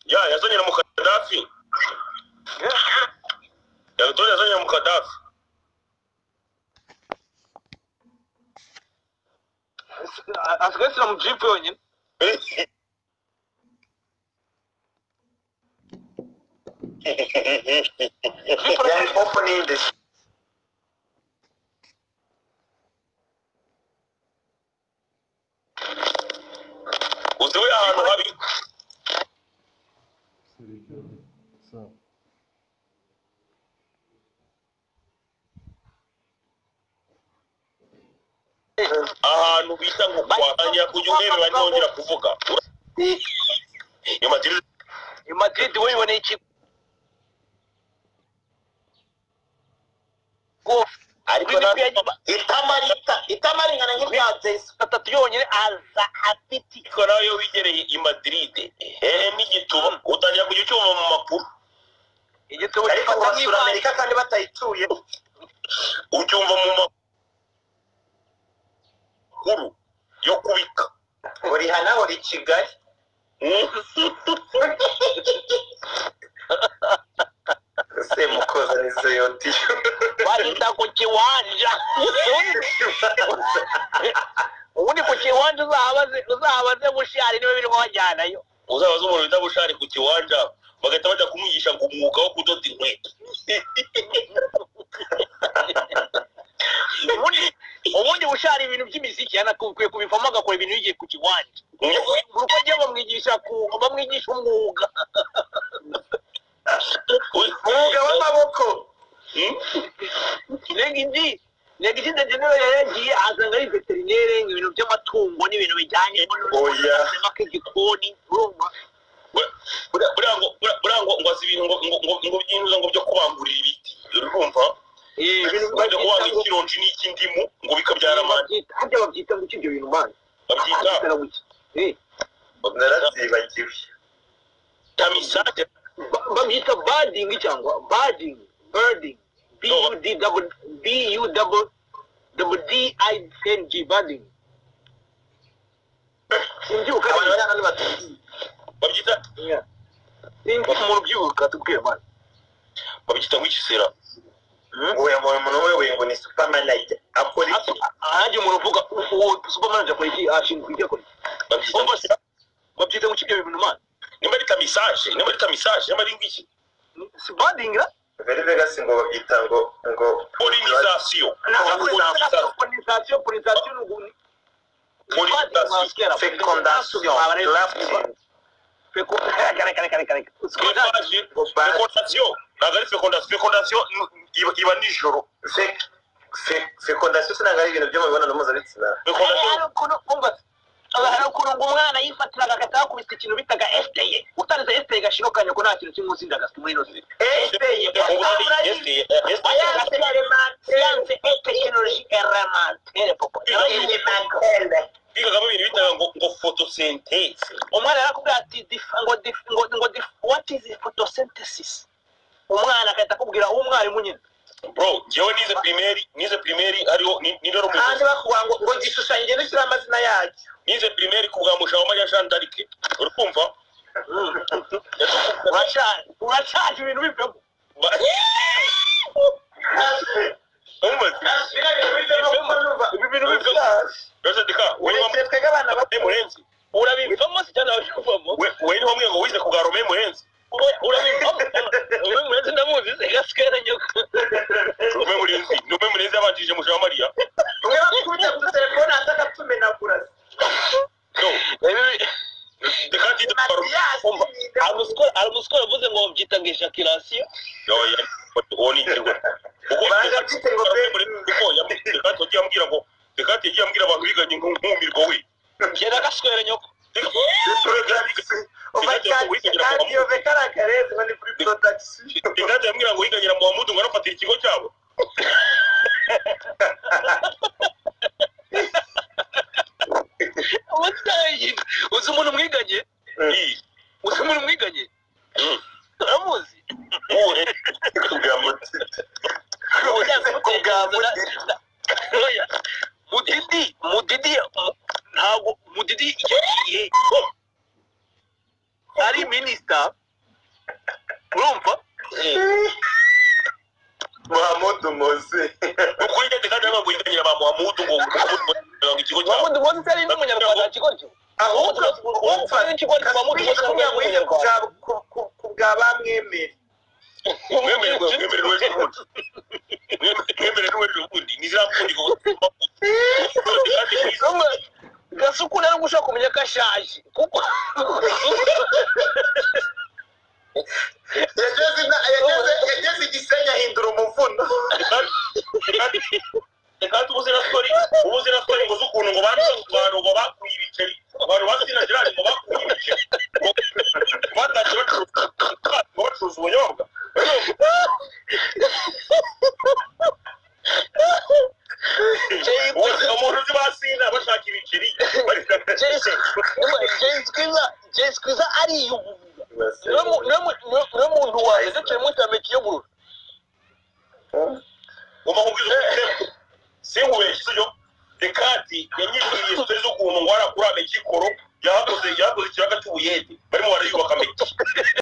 ya yazanye na Mukadafi Antonio yazanye na Mukadafi asigaye mu jipe yonyine yani opening this uziwe ahantu habi ahantu bita ngo kwanya kujya urebe banyongera kuvuga Madrid we yone iki ariko itamari ngana nk'ibyatse atatu yonyine aza afite ko nayo wigereye i Madrid n'igituba utangira kujya cyuma mu makuru igituba ariko urasura Amerika kandi batayituye ucyumva mu makuru yo kubika uri hana uri Kigali se mukoza nizo yoti bagita ku kiwanja ubundi ku kiwanja uzabaze bushari niwe birimo bajyanayo uzabaze umuntu bita bushari ku kiwanja bagahita bajya kumwigisha ngo umwuga wo kudoda inkweto ubundi bushari ibintu by'imiziki yanakwiye kubivamo agakora ibintu bigiye ku kiwanja uruko agiye bamwigisha umwuga umwuga w'amaboko negiji ndagenera yagiye azanga ari veterinere ibintu by'amatungo n'ibintu bijyanye n'igikoni urumva burango ngo azi ibintu ngo byinjiza ngo byo kubangurira ibiti urumva ibintu byo kubanga ikironji n'ik'indimu ngo bikabyara amagi hajya babyita ngo ibyo bintu mani babyita naravyibagiwe tamisaje babyita birding cyangwa birding BUDDING birding simbyuka abantu bari hano batuzi babyita umuntu byuka tubwire mani babyita nk'ikisera umuntu wewe ngo ni supermanager akora iki ahanje umuntu uvuga uwo supermanager akora iki ashinzwe ibyo akora babyita ngo ibyo bintu mani nimba ari tamisaje nimba ari ngiki si birding ra Very Vegas ngo babyita ngo pollinisation fecondation grafting fecondation iba nijoro fecondation sinanga ari ibintu byo mu mibonano mpuzabitsina hari ukuntu ngo umwana yifatiraga agataha kubita ikintu bitaga STE utarize STE gashirokanye ko nta kintu kimwe uzindaga muri ino ziri science et technologie élémentaire bigagamo ibintu bitaga ngo photosynthèse umwana yarakubwira ati what is photosynthesis umwana akahita akubwira umwarimu nyine bro jewe nize primaire hariho ni rero kandi bakubwira ngo gishushanyije n'ishyira amazina yacyo nize primaire kubwa mushaho ya Jean d'Arc urumva uracyaje ibintu bivemo urabivamo si cyane abivamo we niho mwe ngo wize kubwa Rome Murenzi urabivamo Rome Murenzi ndamuzi se gaskera nyoko Rome Murenzi abanjije mushaho Maria umwe bakubita ku telefone ataka tumenagura dekati arumusiko yavuze ngo byita ngo ejaculation oni kirwa banga byite ngo dekati yambwira ngo dekati yagiye ambwira abantu biganye nk'umirwa we kera gaswera nyoko dekati yambwira ngo wiganyira Muhammad ngo arafatira ikigo cyabo uzi umuntu mwiganye uramuzi mudidi ntabwo mudidi gihe ari minisita urumva Muhammad Mose ukuri ndetse kandi ntabwo yiganyira ba Muhammad ngo ikigo cyawe Muhammad Mose ari n'umunyarwanda kigoryo ahubwo umva ikigo Muhammad Mose yamuye kubwa bamwemere mwemere n'ubundi niziramundi ngo Gasuku rero gushaka kumenya ko ashaje kuko yageze igisenya ahindura umuvuno reka tubuze na story ngo z'ukuntu ngo bantu ngo bakuye ibiceri abantu bazina Gerard ngo bakuye ibiceri bataje bacuruza ubunyobwa umuntu uzi basina bashaka ibiceri Jesse Kwiza ari yubuvuga niwe muntu wawe ndetse mutameki yo burura umahungizo sinkubeshye sibyo dekati yanyibwiriye story z'ukuntu ngo arakura amekikoro yahakoze ikiyaga cy'ubuyede barimo barayubaka ameki